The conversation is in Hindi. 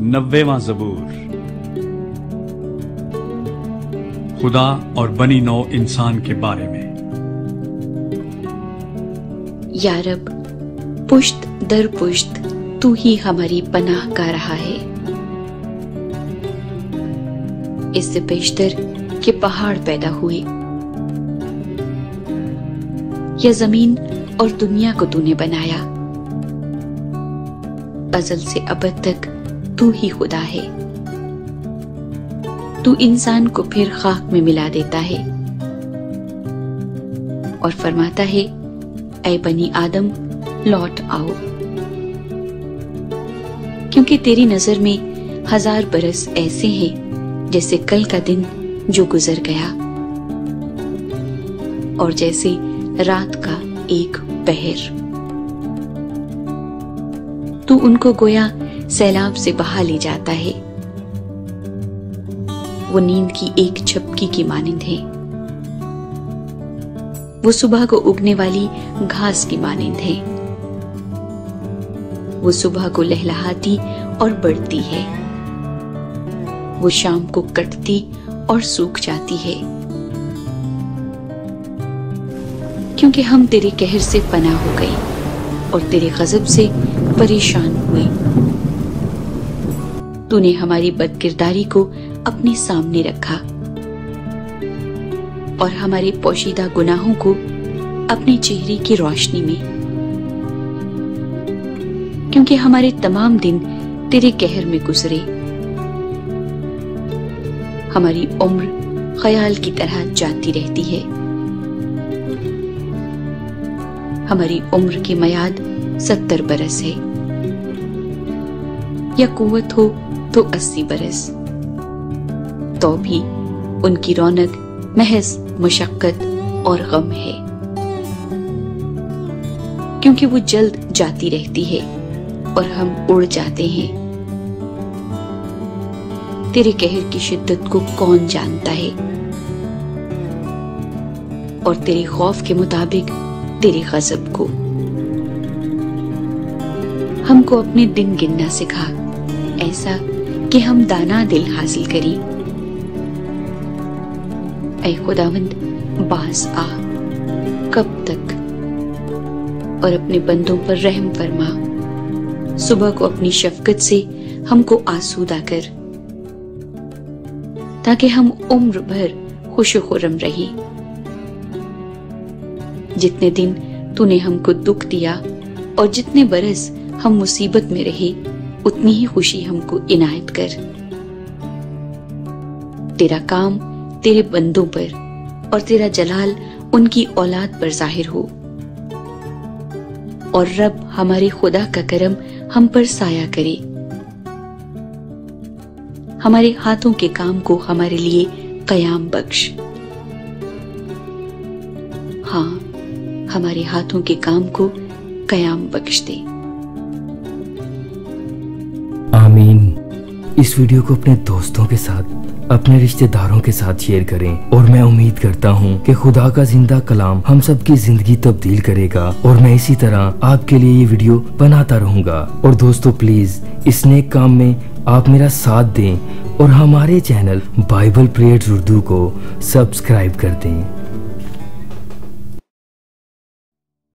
90वां ज़बूर। खुदा और बनी नौ इंसान के बारे में। या रब, पुश्त दर पुश्त तू ही हमारी पनाह का रहा है। इससे बेशतर के पहाड़ पैदा हुए, यह जमीन और दुनिया को तूने बनाया। अज़ल से अबद तक तू ही खुदा है। तू इंसान को फिर खाक में मिला देता है और फरमाता है, ऐ बनी आदम लौट आओ, क्योंकि तेरी नजर में 1000 बरस ऐसे हैं जैसे कल का दिन जो गुजर गया और जैसे रात का एक पहर। तू उनको गोया सैलाब से बहा ले जाता है। वो नींद की एक झपकी की मानिंद है। वो सुबह को उगने वाली घास की मानिंद है। वो सुबह को लहलहाती और बढ़ती है। वो शाम को कटती और सूख जाती है, क्योंकि हम तेरे कहर से पनाह हो गए और तेरे गजब से परेशान हुए। तूने हमारी बदकिरदारी को अपने सामने रखा और हमारे पोशीदा गुनाहों को अपने चेहरे की रोशनी में, क्योंकि हमारे तमाम दिन तेरे कहर में गुजरे। हमारी उम्र ख्याल की तरह जाती रहती है। हमारी उम्र की मयाद 70 बरस है, या कुव्वत हो तो 80 बरस, तो भी उनकी रौनक महज मुशक्कत और गम है, क्योंकि वो जल्द जाती रहती है और हम उड़ जाते हैं। तेरे कहर की शिद्दत को कौन जानता है, और तेरे खौफ के मुताबिक तेरे गजब को। हमको अपने दिन गिनना सिखा, ऐसा कि हम दाना दिल हासिल करें। ऐ खुदावंद, बास आ, कब तक? और अपने बंदों पर रहम फरमा। सुबह को अपनी शफकत से हमको आसूदा कर, ताकि हम उम्र भर खुश खुर्रम रहे। जितने दिन तूने हमको दुख दिया और जितने बरस हम मुसीबत में रहे, उतनी ही खुशी हमको इनायत कर। तेरा काम तेरे बंदों पर और तेरा जलाल उनकी औलाद पर जाहिर हो। और रब हमारे खुदा का करम हम पर साया करे। हमारे हाथों के काम को हमारे लिए कयाम बख्श। हाँ, हमारे हाथों के काम को कयाम बख्श दे। आमीन। इस वीडियो को अपने दोस्तों के साथ, अपने रिश्तेदारों के साथ शेयर करें और मैं उम्मीद करता हूँ कि खुदा का जिंदा कलाम हम सबकी जिंदगी तब्दील करेगा और मैं इसी तरह आपके लिए ये वीडियो बनाता रहूंगा। और दोस्तों, प्लीज इस नेक काम में आप मेरा साथ दें और हमारे चैनल बाइबल प्रेयर्स उर्दू को सब्सक्राइब कर दें।